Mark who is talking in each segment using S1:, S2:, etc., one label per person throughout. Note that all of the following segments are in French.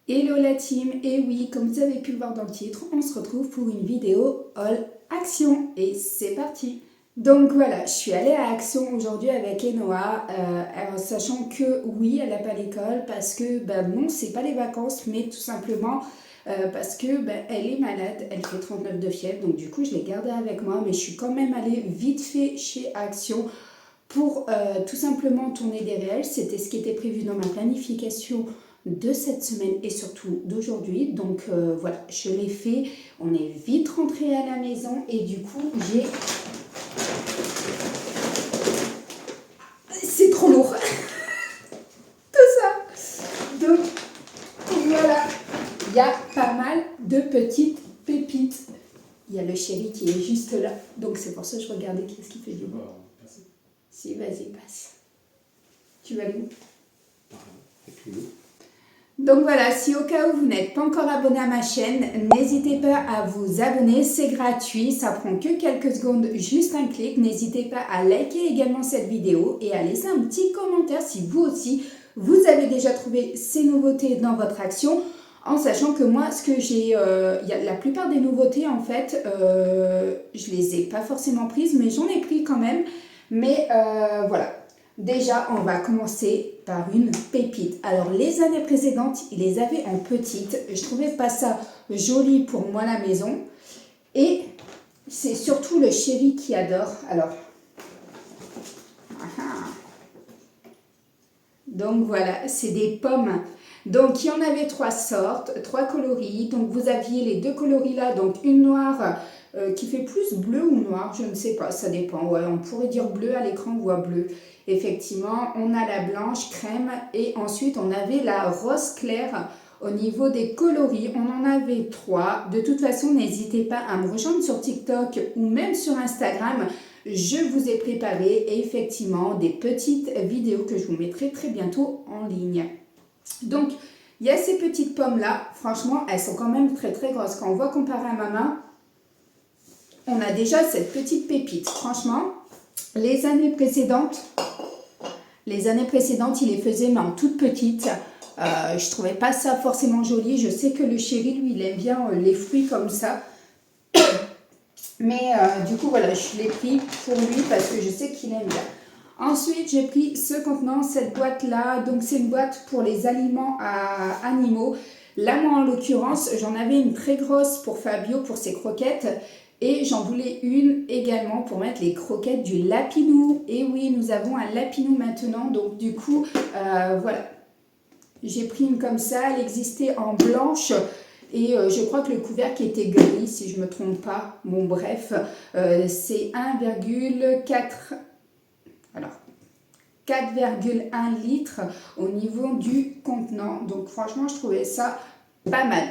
S1: Hello la team, et oui, comme vous avez pu le voir dans le titre, on se retrouve pour une vidéo All Action, et c'est parti. Donc voilà, je suis allée à Action aujourd'hui avec Enoa, sachant que oui, elle n'a pas l'école, parce que non, c'est pas les vacances, mais tout simplement parce que elle est malade, elle fait 39 de fièvre, donc du coup je l'ai gardée avec moi, mais je suis quand même allée vite fait chez Action pour tout simplement tourner des réels. C'était ce qui était prévu dans ma planification de cette semaine et surtout d'aujourd'hui. Donc voilà, je l'ai fait. On est vite rentré à la maison et du coup, c'est trop lourd, tout ça. Donc voilà, il y a pas mal de petites pépites. Il y a le chéri qui est juste là. Donc c'est pour ça que je regardais qu'est-ce qu'il fait du bon. Si, vas-y, passe. Tu vas où? Donc voilà, si au cas où vous n'êtes pas encore abonné à ma chaîne, n'hésitez pas à vous abonner, c'est gratuit, ça prend que quelques secondes, juste un clic. N'hésitez pas à liker également cette vidéo et à laisser un petit commentaire si vous aussi, vous avez déjà trouvé ces nouveautés dans votre action, en sachant que moi, ce que j'ai, la plupart des nouveautés en fait, je les ai pas forcément prises, mais j'en ai pris quand même. Mais voilà. Déjà, on va commencer par une pépite. Alors, les années précédentes, il les avait en petite. Je trouvais pas ça joli pour moi à la maison. Et c'est surtout le chéri qui adore. Alors, donc voilà, c'est des pommes. Donc, il y en avait 3 sortes, 3 coloris. Donc, vous aviez les 2 coloris là. Donc, une noire qui fait plus bleu ou noir, je ne sais pas, ça dépend. Ouais, on pourrait dire bleu, à l'écran on voit bleu. Effectivement, on a la blanche crème et ensuite on avait la rose claire. Au niveau des coloris, on en avait 3. De toute façon, n'hésitez pas à me rejoindre sur TikTok ou même sur Instagram. Je vous ai préparé effectivement des petites vidéos que je vous mettrai très bientôt en ligne. Donc, il y a ces petites pommes là, franchement, elles sont quand même très très grosses. Quand on voit comparer à ma main, on a déjà cette petite pépite. Franchement, les années précédentes, il les faisait mais en toute petite. Je trouvais pas ça forcément joli. Je sais que le chéri, lui, il aime bien les fruits comme ça. Mais du coup, voilà, je l'ai pris pour lui parce que je sais qu'il aime bien. Ensuite, j'ai pris ce contenant, cette boîte-là. Donc, c'est une boîte pour les aliments à animaux. Là, moi, en l'occurrence, j'en avais une très grosse pour Fabio, pour ses croquettes. Et j'en voulais une également pour mettre les croquettes du lapinou. Et oui, nous avons un lapinou maintenant. Donc, du coup, voilà. J'ai pris une comme ça. Elle existait en blanche. Et je crois que le couvercle était gris, si je ne me trompe pas. Bon, bref, c'est 1,4... Alors, 4,1 litres au niveau du contenant. Donc franchement, je trouvais ça pas mal.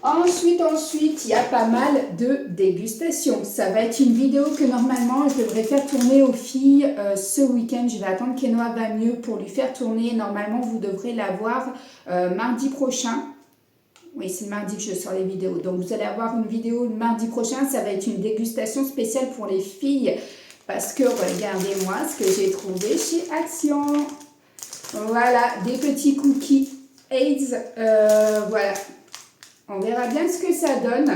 S1: Ensuite, il y a pas mal de dégustation. Ça va être une vidéo que normalement, je devrais faire tourner aux filles ce week-end. Je vais attendre qu'Enoa va mieux pour lui faire tourner. Normalement, vous devrez la voir mardi prochain. Oui, c'est le mardi que je sors les vidéos. Donc, vous allez avoir une vidéo le mardi prochain. Ça va être une dégustation spéciale pour les filles. Parce que, regardez-moi ce que j'ai trouvé chez Action. Voilà, des petits cookies AIDS. Voilà. On verra bien ce que ça donne.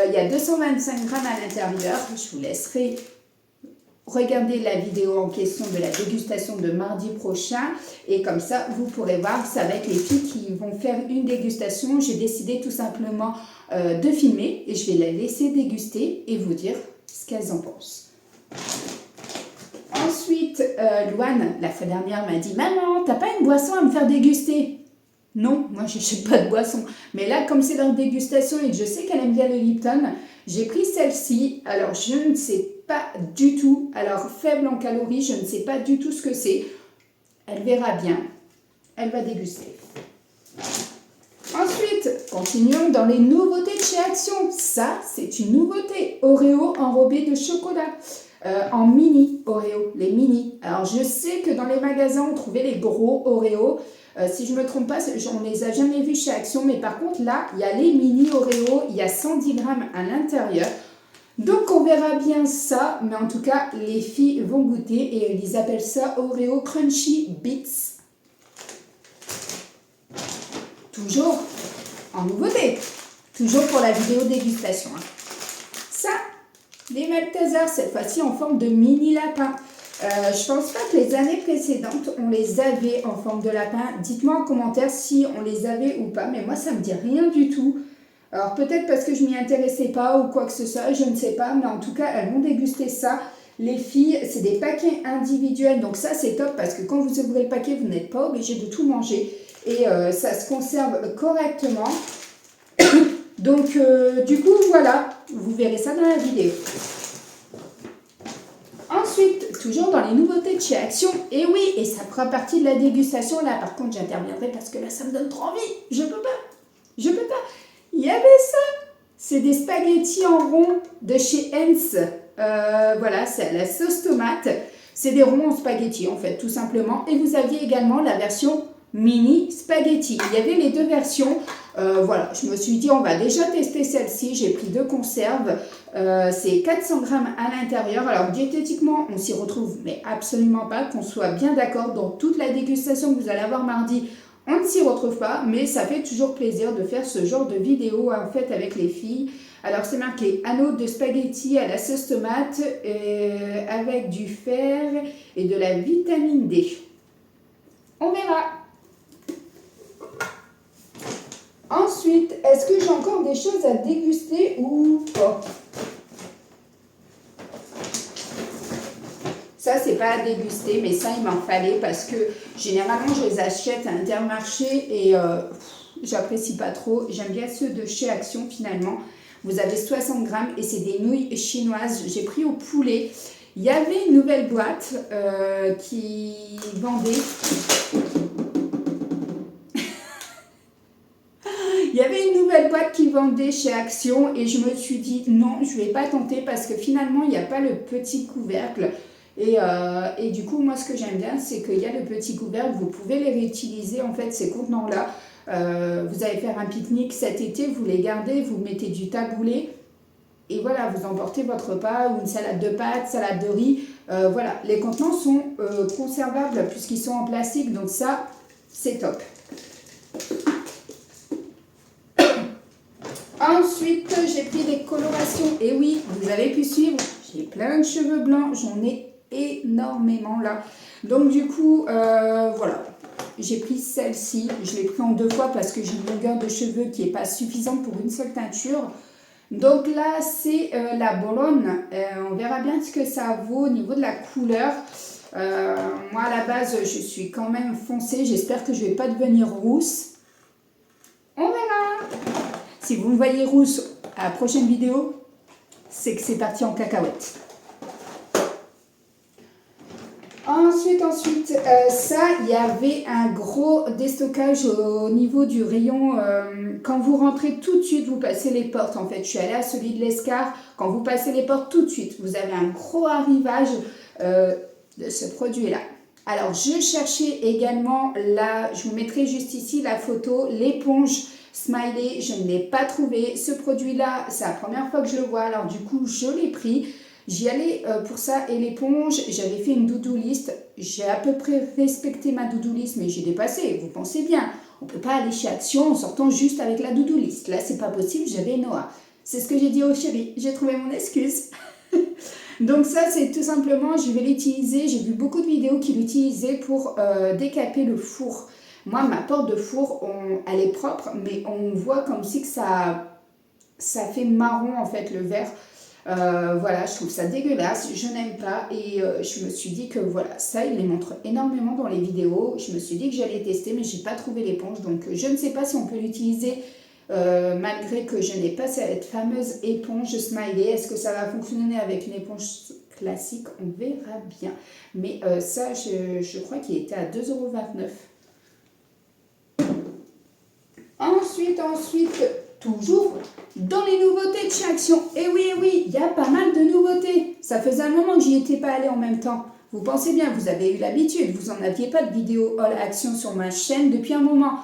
S1: Il y a 225 grammes à l'intérieur. Je vous laisserai regarder la vidéo en question de la dégustation de mardi prochain et comme ça vous pourrez voir, ça va être les filles qui vont faire une dégustation. J'ai décidé tout simplement de filmer et je vais la laisser déguster et vous dire ce qu'elles en pensent. Ensuite, Louane, la fois dernière, m'a dit « Maman, t'as pas une boisson à me faire déguster ?» Non, moi je n'achète pas de boisson. Mais là, comme c'est leur dégustation et que je sais qu'elle aime bien le Lipton, j'ai pris celle-ci. Alors, je ne sais pas du tout. Alors, faible en calories, je ne sais pas du tout ce que c'est. Elle verra bien. Elle va déguster. Ensuite, continuons dans les nouveautés de chez Action. Ça, c'est une nouveauté. Oreo enrobé de chocolat. En mini Oreo, les mini. Alors, je sais que dans les magasins, on trouvait les gros Oreo. Si je ne me trompe pas, on ne les a jamais vus chez Action. Mais par contre, là, il y a les mini Oreo. Il y a 110 grammes à l'intérieur. Donc, on verra bien ça. Mais en tout cas, les filles vont goûter. Et ils appellent ça Oreo Crunchy Bits. toujours en nouveauté, toujours pour la vidéo dégustation. Hein. Ça, les Maltesers, cette fois-ci en forme de mini lapin. Je pense pas que les années précédentes, on les avait en forme de lapin. Dites-moi en commentaire si on les avait ou pas, mais moi, ça me dit rien du tout. Alors, peut-être parce que je m'y intéressais pas ou quoi que ce soit, je ne sais pas, mais en tout cas, elles vont déguster ça. Les filles, c'est des paquets individuels, donc ça, c'est top parce que quand vous ouvrez le paquet, vous n'êtes pas obligé de tout manger et ça se conserve correctement. Donc, du coup, voilà, vous verrez ça dans la vidéo. Ensuite, toujours dans les nouveautés de chez Action, et oui, et ça fera partie de la dégustation, là, par contre, j'interviendrai parce que là, ça me donne trop envie, je peux pas. Il y avait ça, c'est des spaghettis en rond de chez Heinz, voilà, c'est à la sauce tomate, c'est des ronds en spaghettis, en fait, tout simplement, et vous aviez également la version mini spaghetti. Il y avait les deux versions. Voilà, je me suis dit on va déjà tester celle-ci. J'ai pris 2 conserves. C'est 400 grammes à l'intérieur. Alors diététiquement, on s'y retrouve, mais absolument pas. Qu'on soit bien d'accord, dans toute la dégustation que vous allez avoir mardi, on ne s'y retrouve pas. Mais ça fait toujours plaisir de faire ce genre de vidéo en fait avec les filles. Alors c'est marqué anneau de spaghetti à la sauce tomate avec du fer et de la vitamine D. On verra. Ensuite, est-ce que j'ai encore des choses à déguster ou pas? Ça, c'est pas à déguster, mais ça, il m'en fallait parce que généralement, je les achète à Intermarché et j'apprécie pas trop. J'aime bien ceux de chez Action finalement. Vous avez 60 grammes et c'est des nouilles chinoises. J'ai pris au poulet. Il y avait une nouvelle boîte qui vendait... Il y avait une nouvelle boîte qui vendait chez Action et je me suis dit non, je ne vais pas tenter parce que finalement, il n'y a pas le petit couvercle. Et du coup, moi, ce que j'aime bien, c'est qu'il y a le petit couvercle. Vous pouvez les réutiliser, en fait, ces contenants-là. Vous allez faire un pique-nique cet été, vous les gardez, vous mettez du taboulé. Et voilà, vous emportez votre repas ou une salade de pâtes, salade de riz. Voilà, les contenants sont conservables puisqu'ils sont en plastique. Donc ça, c'est top. Ensuite, j'ai pris des colorations. Et oui, vous avez pu suivre, j'ai plein de cheveux blancs. J'en ai énormément là. Donc du coup, voilà. J'ai pris celle-ci. Je l'ai pris en 2 fois parce que j'ai une longueur de cheveux qui n'est pas suffisante pour une seule teinture. Donc là, c'est la Bologne. On verra bien ce que ça vaut au niveau de la couleur. Moi, à la base, je suis quand même foncée. J'espère que je ne vais pas devenir rousse. On verra. Si vous me voyez rousse à la prochaine vidéo, c'est que c'est parti en cacahuète. Ensuite, ça, il y avait un gros déstockage au niveau du rayon. Quand vous rentrez tout de suite, vous passez les portes. En fait, je suis allée à celui de l'Escar. Quand vous passez les portes tout de suite, vous avez un gros arrivage de ce produit-là. Alors, je cherchais également, là, je vous mettrai juste ici la photo, l'éponge Smiley. Je ne l'ai pas trouvé. Ce produit-là, c'est la première fois que je le vois. Alors, du coup, je l'ai pris. J'y allais pour ça et l'éponge, j'avais fait une to-do list. J'ai à peu près respecté ma to-do list, mais j'ai dépassé. Vous pensez bien, on ne peut pas aller chez Action en sortant juste avec la to-do list. Là, c'est pas possible, j'avais Noah. C'est ce que j'ai dit au chéri, j'ai trouvé mon excuse. Donc ça, c'est tout simplement, je vais l'utiliser. J'ai vu beaucoup de vidéos qui l'utilisaient pour décaper le four. Moi, ma porte de four, elle est propre, mais on voit comme si que ça fait marron en fait le verre. Voilà, je trouve ça dégueulasse, je n'aime pas et je me suis dit que voilà, ça il les montre énormément dans les vidéos. Je me suis dit que j'allais tester mais j'ai pas trouvé l'éponge, donc je ne sais pas si on peut l'utiliser malgré que je n'ai pas cette fameuse éponge Smiley. Est-ce que ça va fonctionner avec une éponge classique? On verra bien, mais ça je crois qu'il était à 2,29 €. Ensuite, toujours dans les nouveautés de chez Action. Et oui, il y a pas mal de nouveautés. Ça faisait un moment que j'y étais pas allée en même temps. Vous pensez bien, vous avez eu l'habitude. Vous n'en aviez pas de vidéo All Action sur ma chaîne depuis un moment.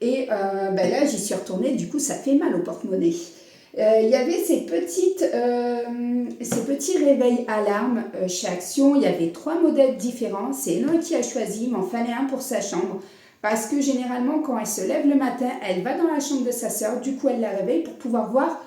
S1: Et là, j'y suis retournée. Du coup, ça fait mal au porte-monnaie. Il y avait ces petits réveils alarmes chez Action. Il y avait 3 modèles différents. C'est Noé qui a choisi. Il m'en fallait un pour sa chambre. Parce que généralement, quand elle se lève le matin, elle va dans la chambre de sa sœur. Du coup, elle la réveille pour pouvoir voir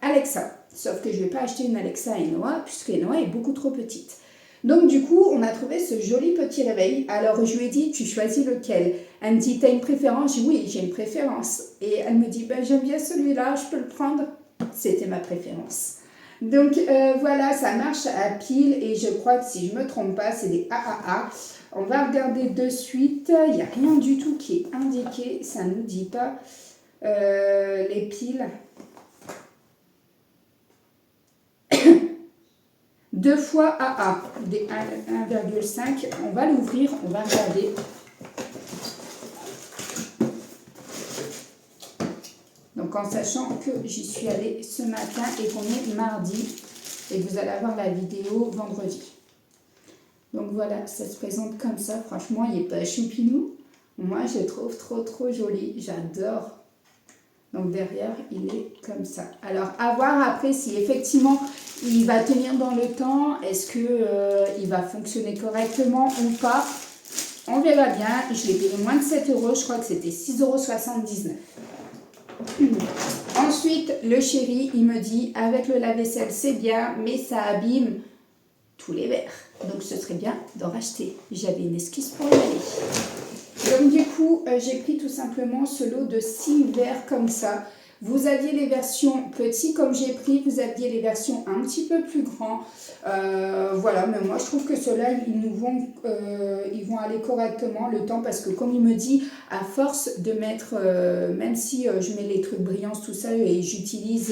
S1: Alexa. Sauf que je ne vais pas acheter une Alexa à Enoa, puisque Enoa est beaucoup trop petite. Donc du coup, on a trouvé ce joli petit réveil. Alors je lui ai dit, tu choisis lequel? Elle me dit, t'as une préférence? Je dis, oui, j'ai une préférence. Et elle me dit, ben, j'aime bien celui-là, je peux le prendre? C'était ma préférence. Donc voilà, ça marche à pile et je crois que si je ne me trompe pas, c'est des AAA. On va regarder de suite. Il n'y a rien du tout qui est indiqué, ça ne nous dit pas les piles. 2 fois AA, des 1,5. On va l'ouvrir, on va regarder. Donc en sachant que j'y suis allée ce matin et qu'on est mardi et que vous allez avoir la vidéo vendredi. Donc voilà, ça se présente comme ça. Franchement, il n'est pas choupinou. Moi, je le trouve trop joli. J'adore. Donc derrière, il est comme ça. Alors, à voir après si effectivement, il va tenir dans le temps. Est-ce qu'il va fonctionner correctement ou pas? On verra bien. Je l'ai payé moins de 7 €. Je crois que c'était 6,79 €. Ensuite, le chéri, il me dit, avec le lave-vaisselle, c'est bien, mais ça abîme tous les verres. Donc, ce serait bien d'en racheter. J'avais une esquisse pour y aller. Donc, du coup, j'ai pris tout simplement ce lot de 6 verres comme ça. Vous aviez les versions petits comme j'ai pris, vous aviez les versions un petit peu plus grands. Voilà, mais moi je trouve que ceux-là, ils vont aller correctement le temps parce que comme il me dit, à force de mettre, même si je mets les trucs brillants, tout ça, et j'utilise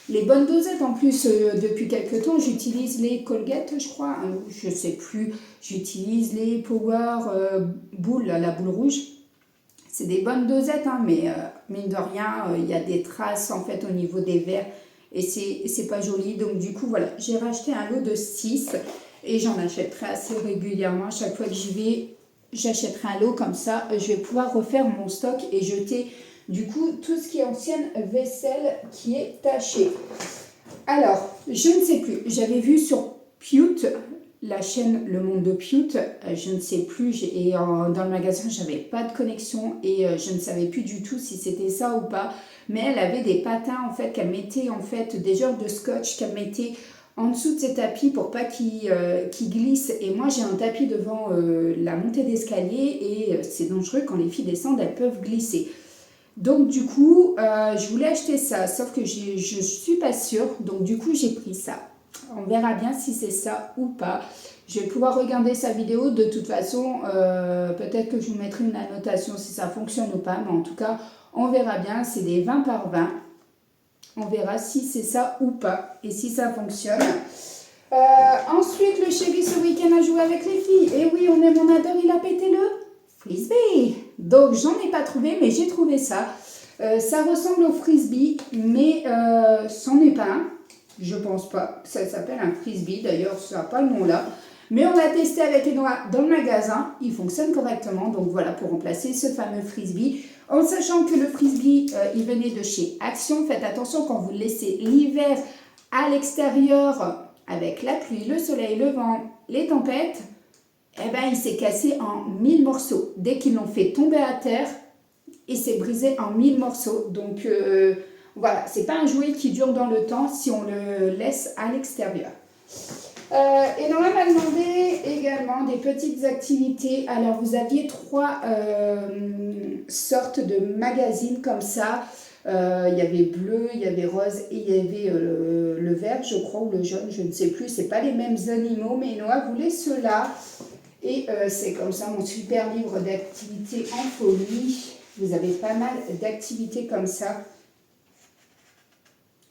S1: les bonnes dosettes en plus, depuis quelques temps, j'utilise les Colgate, je crois, hein, je sais plus, j'utilise les Power Boule, la boule rouge. C'est des bonnes dosettes, hein, mais mine de rien, il y a des traces en fait au niveau des verres et c'est pas joli. Donc du coup, voilà, j'ai racheté un lot de 6 et j'en achèterai assez régulièrement. À chaque fois que j'y vais, j'achèterai un lot comme ça. Je vais pouvoir refaire mon stock et jeter du coup tout ce qui est ancienne vaisselle qui est tachée. Alors, je ne sais plus, j'avais vu sur Pute, la chaîne Le Monde de Pute, je ne sais plus, et dans le magasin, j'avais pas de connexion et je ne savais plus du tout si c'était ça ou pas, mais elle avait des patins en fait qu'elle mettait en fait, des genres de scotch qu'elle mettait en dessous de ses tapis pour pas qu'ils glissent. Et moi, j'ai un tapis devant la montée d'escalier et c'est dangereux quand les filles descendent, elles peuvent glisser. Donc du coup, je voulais acheter ça, sauf que je ne suis pas sûre, donc du coup, j'ai pris ça. On verra bien si c'est ça ou pas. Je vais pouvoir regarder sa vidéo. De toute façon, peut-être que je vous mettrai une annotation si ça fonctionne ou pas. Mais en tout cas, on verra bien. C'est des 20 par 20. On verra si c'est ça ou pas. Et si ça fonctionne. Ensuite, le chéri ce week-end a joué avec les filles. Et oui, on aime, on adore. Il a pété le frisbee. Donc, j'en ai pas trouvé, mais j'ai trouvé ça. Ça ressemble au frisbee, mais c'en est pas un. Je pense pas. Ça s'appelle un frisbee. D'ailleurs, ça n'a pas le nom là. Mais on l'a testé avec les noix dans le magasin. Il fonctionne correctement. Donc voilà, pour remplacer ce fameux frisbee. En sachant que le frisbee, il venait de chez Action. Faites attention quand vous le laissez l'hiver à l'extérieur avec la pluie, le soleil, le vent, les tempêtes. Eh ben, il s'est cassé en 1000 morceaux. Dès qu'ils l'ont fait tomber à terre, il s'est brisé en 1000 morceaux. Donc voilà, c'est pas un jouet qui dure dans le temps si on le laisse à l'extérieur. Et donc elle m'a demandé également des petites activités. Alors vous aviez 3 sortes de magazines comme ça. Il y avait bleu, il y avait rose et il y avait le vert, je crois, ou le jaune, je ne sais plus. C'est pas les mêmes animaux, mais Noah voulait ceux-là. Et c'est comme ça mon super livre d'activités en folie. Vous avez pas mal d'activités comme ça.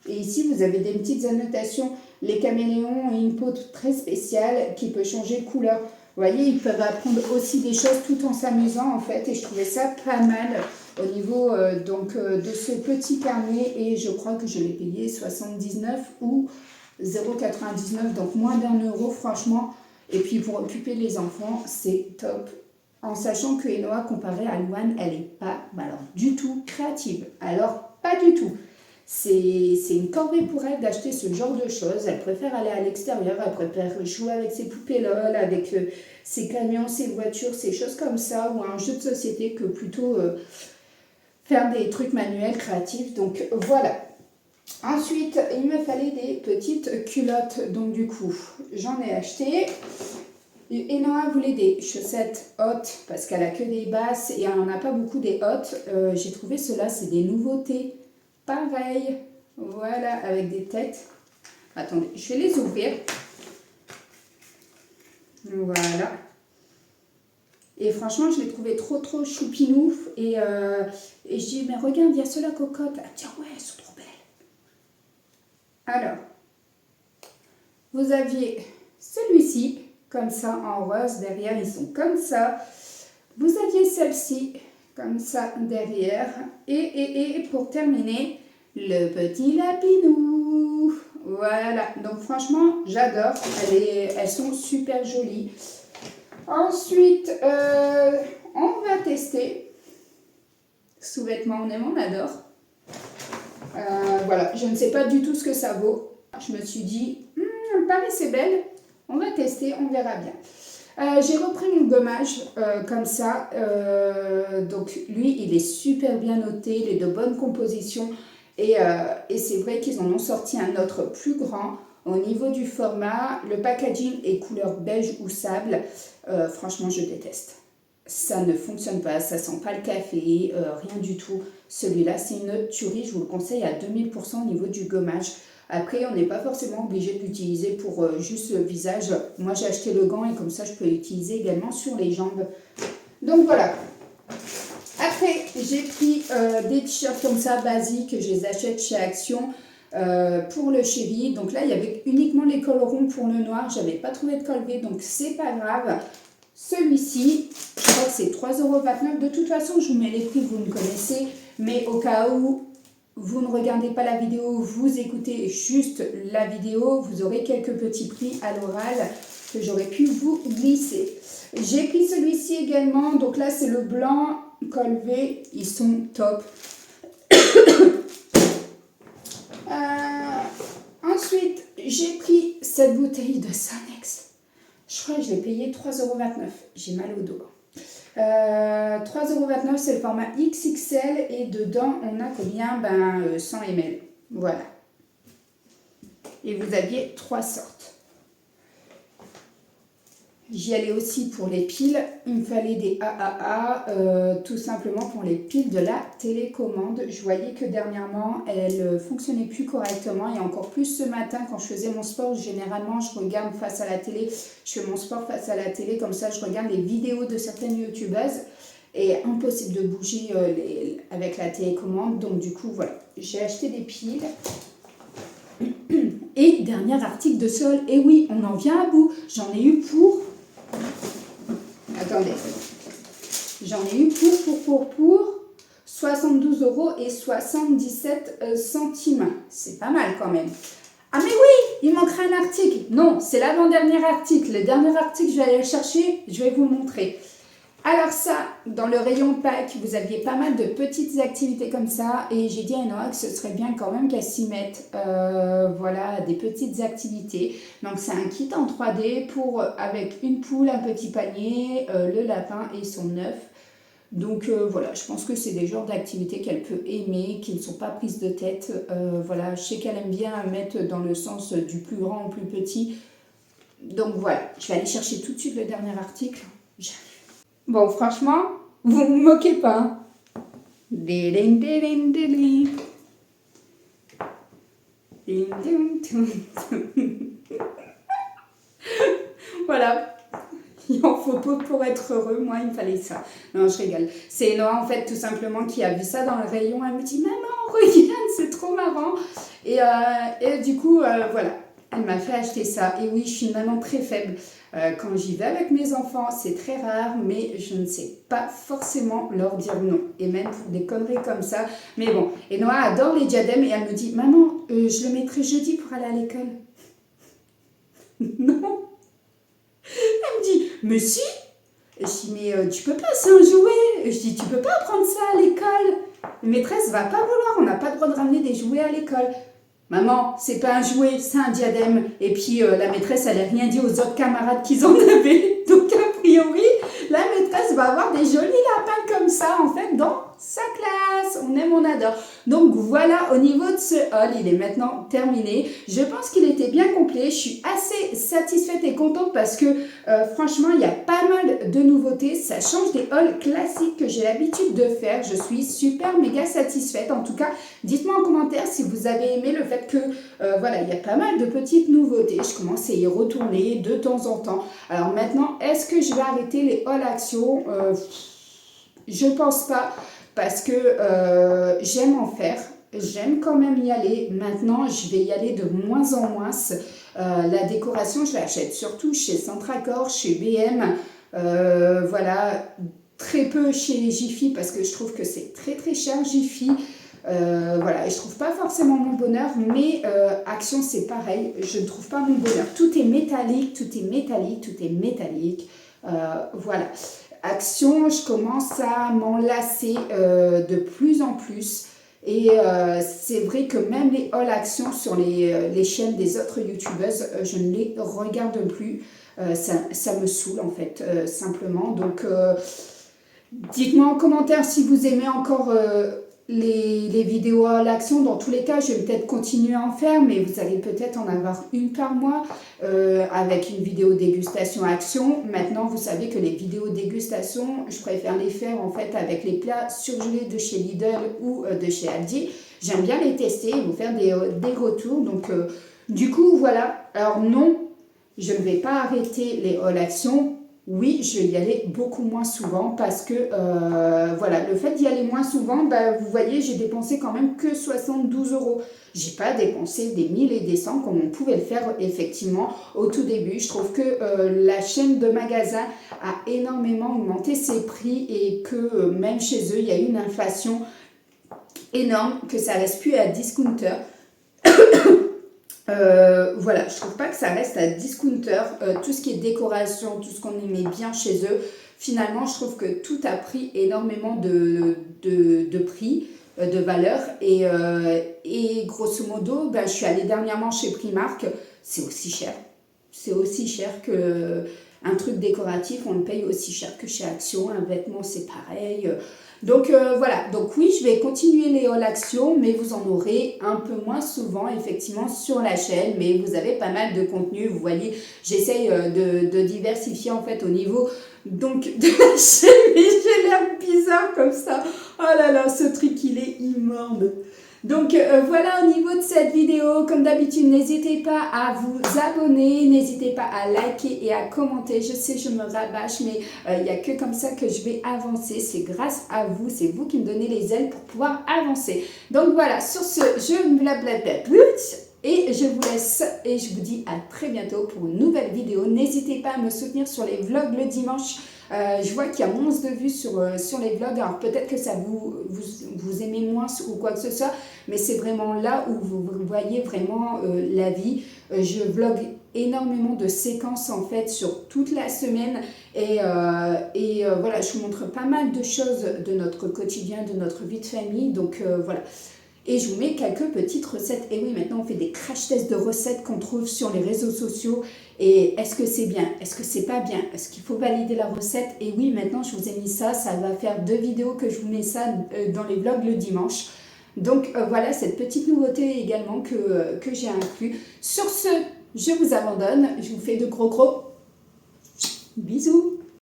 S1: Et ici, vous avez des petites annotations. Les caméléons ont une peau très spéciale qui peut changer de couleur. Vous voyez, ils peuvent apprendre aussi des choses tout en s'amusant en fait. Et je trouvais ça pas mal au niveau de ce petit carnet. Et je crois que je l'ai payé 79 ou 0,99. Donc moins d'1 € franchement. Et puis pour occuper les enfants, c'est top. En sachant que Enoa, comparée à Louane, elle n'est pas alors, du tout créative. Alors, pas du tout. C'est une corvée pour elle d'acheter ce genre de choses. Elle préfère aller à l'extérieur, elle préfère jouer avec ses poupées LOL, avec ses camions, ses voitures, ces choses comme ça, ou un jeu de société que plutôt faire des trucs manuels, créatifs. Donc voilà. Ensuite, il me fallait des petites culottes. Donc du coup, j'en ai acheté. Et Noah voulait des chaussettes hautes parce qu'elle a que des basses et elle n'en a pas beaucoup des hautes. J'ai trouvé cela, c'est des nouveautés. Pareil, voilà, avec des têtes. Attendez, je vais les ouvrir. Voilà. Et franchement, je l'ai trouvé trop choupinou. Et je dis, mais regarde, il y a ceux-là cocotte. Elle dit, ouais, elles sont trop belles. Alors, vous aviez celui-ci, comme ça, en rose. Derrière, ils sont comme ça. Vous aviez celle-ci, comme ça, derrière. Et pour terminer, le petit lapinou. Voilà. Donc, franchement, j'adore. Elles sont super jolies. Ensuite, on va tester. Sous-vêtements, on adore. Voilà, je ne sais pas du tout ce que ça vaut. Je me suis dit, elle paraissait belle. On va tester, on verra bien. J'ai repris mon gommage comme ça. Donc lui, il est super bien noté, il est de bonne composition. Et c'est vrai qu'ils en ont sorti un autre plus grand. Au niveau du format, le packaging est couleur beige ou sable. Franchement, je déteste. Ça ne fonctionne pas, ça sent pas le café, rien du tout. Celui-là, c'est une tuerie, je vous le conseille à 2000% au niveau du gommage. Après, on n'est pas forcément obligé de l'utiliser pour juste le visage. Moi, j'ai acheté le gant et comme ça, je peux l'utiliser également sur les jambes. Donc voilà. Après, j'ai pris des t-shirts comme ça, basiques, je les achète chez Action. Pour le chéri, donc là il y avait uniquement les cols ronds pour le noir, j'avais pas trouvé de col V, donc c'est pas grave. Celui-ci, je crois que c'est 3,29 €. De toute façon, je vous mets les prix, vous me connaissez, mais au cas où vous ne regardez pas la vidéo, vous écoutez juste la vidéo, vous aurez quelques petits prix à l'oral que j'aurais pu vous glisser. J'ai pris celui-ci également, donc là c'est le blanc col V, ils sont top. Ensuite, j'ai pris cette bouteille de Sanex. Je crois que je l'ai payé 3,29 €. J'ai mal au dos. 3,29 €, c'est le format XXL et dedans, on a combien? 100 ml. Voilà. Et vous aviez 3 sortes. J'y allais aussi pour les piles. Il me fallait des AAA, tout simplement pour les piles de la télécommande. Je voyais que dernièrement, elles ne fonctionnaient plus correctement. Et encore plus ce matin, quand je faisais mon sport, généralement, je regarde face à la télé. Je fais mon sport face à la télé, comme ça, je regarde les vidéos de certaines youtubeuses. Et impossible de bouger avec la télécommande. Donc, du coup, voilà. J'ai acheté des piles. Et dernier article de sol. Et oui, on en vient à bout. J'en ai eu pour... Attendez, j'en ai eu pour 72,77 €. C'est pas mal quand même. Ah mais oui, il manquerait un article. Non, c'est l'avant-dernier article. Le dernier article, je vais aller le chercher, je vais vous montrer. Alors ça, dans le rayon pack, vous aviez pas mal de petites activités comme ça. Et j'ai dit à Noah que ce serait bien quand même qu'elle s'y mette. Voilà, des petites activités. Donc c'est un kit en 3D avec une poule, un petit panier, le lapin et son œuf. Donc voilà, je pense que c'est des genres d'activités qu'elle peut aimer, qui ne sont pas prises de tête. Voilà, je sais qu'elle aime bien mettre dans le sens du plus grand au plus petit. Donc voilà, je vais aller chercher tout de suite le dernier article. J'arrive. Bon, franchement, vous ne vous moquez pas. Voilà. Il en faut peu pour être heureux. Moi, il me fallait ça. Non, je rigole. C'est Noah, en fait, tout simplement, qui a vu ça dans le rayon. Elle me dit, maman, regarde, c'est trop marrant. Et du coup, voilà. Elle m'a fait acheter ça. Et oui, je suis une maman très faible. Quand j'y vais avec mes enfants, c'est très rare, mais je ne sais pas forcément leur dire non. Et même pour des conneries comme ça. Mais bon, et Noah adore les diadèmes et elle me dit, maman, je le mettrai jeudi pour aller à l'école. Non. Elle me dit, mais si. Je dis, mais tu peux pas, c'est un jouet. Je dis, tu peux pas prendre ça à l'école. maîtresse va pas vouloir, on n'a pas le droit de ramener des jouets à l'école. Maman, c'est pas un jouet, c'est un diadème. Et puis la maîtresse, elle n'a rien dit aux autres camarades qu'ils en avaient. Donc a priori, la maîtresse va avoir des jolis lapins comme ça, en fait, dans sa classe. On aime, on adore. Donc voilà, au niveau de ce haul, il est maintenant terminé. Je pense qu'il était bien complet. Je suis assez satisfaite et contente parce que franchement, il y a pas mal de nouveautés. Ça change des hauls classiques que j'ai l'habitude de faire. Je suis super méga satisfaite. En tout cas, dites-moi en commentaire si vous avez aimé le fait que voilà, il y a pas mal de petites nouveautés. Je commence à y retourner de temps en temps. Alors maintenant, est-ce que je vais arrêter les hauls action? Je pense pas. Parce que j'aime en faire, j'aime quand même y aller. Maintenant, je vais y aller de moins en moins. La décoration, je l'achète surtout chez Centracor, chez BM. Voilà, très peu chez Jiffy parce que je trouve que c'est très très cher Jiffy. Voilà, et je trouve pas forcément mon bonheur, mais Action c'est pareil, je ne trouve pas mon bonheur. Tout est métallique, tout est métallique, tout est métallique. Voilà. Action, je commence à m'en lasser de plus en plus. Et c'est vrai que même les hauls Action sur les chaînes des autres youtubeuses, je ne les regarde plus. Ça me saoule en fait, simplement. Donc, dites-moi en commentaire si vous aimez encore les vidéos à l'action. Dans tous les cas, je vais peut-être continuer à en faire, mais vous allez peut-être en avoir une par mois avec une vidéo dégustation action. Maintenant, vous savez que les vidéos dégustation, je préfère les faire en fait avec les plats surgelés de chez Lidl ou de chez Aldi. J'aime bien les tester et vous faire des retours. Donc, du coup, voilà. Alors non, je ne vais pas arrêter les hauls action. Oui, je vais y aller beaucoup moins souvent parce que, voilà, le fait d'y aller moins souvent, bah, vous voyez, j'ai dépensé quand même que 72 €. J'ai pas dépensé des 1000 et des 100 comme on pouvait le faire effectivement au tout début. Je trouve que la chaîne de magasins a énormément augmenté ses prix et que même chez eux, il y a une inflation énorme, que ça reste plus à discounter. Voilà, je trouve pas que ça reste à discounter, tout ce qui est décoration, tout ce qu'on aimait bien chez eux, finalement je trouve que tout a pris énormément de prix, de valeur et grosso modo, ben, je suis allée dernièrement chez Primark, c'est aussi cher que un truc décoratif, on le paye aussi cher que chez Action, un vêtement c'est pareil. Donc voilà, donc oui, je vais continuer les hauls Action, mais vous en aurez un peu moins souvent effectivement sur la chaîne, mais vous avez pas mal de contenu, vous voyez, j'essaye de diversifier en fait au niveau donc de la chaîne, mais j'ai l'air bizarre comme ça, oh là là, ce truc il est immonde. Donc voilà au niveau de cette vidéo, comme d'habitude n'hésitez pas à vous abonner, n'hésitez pas à liker et à commenter, je sais je me rabâche mais il n'y a que comme ça que je vais avancer, c'est grâce à vous, c'est vous qui me donnez les ailes pour pouvoir avancer. Donc voilà, sur ce, je me blablabla et je vous laisse et je vous dis à très bientôt pour une nouvelle vidéo. N'hésitez pas à me soutenir sur les vlogs le dimanche. Je vois qu'il y a moins de vues sur les vlogs, alors peut-être que ça vous aimez moins ou quoi que ce soit, mais c'est vraiment là où vous voyez vraiment la vie. Je vlog énormément de séquences en fait sur toute la semaine et voilà, je vous montre pas mal de choses de notre quotidien, de notre vie de famille, donc voilà. Et je vous mets quelques petites recettes. Et oui, maintenant on fait des crash tests de recettes qu'on trouve sur les réseaux sociaux. Et est-ce que c'est bien? Est-ce que c'est pas bien? Est-ce qu'il faut valider la recette? Et oui, maintenant je vous ai mis ça. Ça va faire 2 vidéos que je vous mets ça dans les vlogs le dimanche. Donc voilà cette petite nouveauté également que j'ai inclus. Sur ce, je vous abandonne. Je vous fais de gros bisous.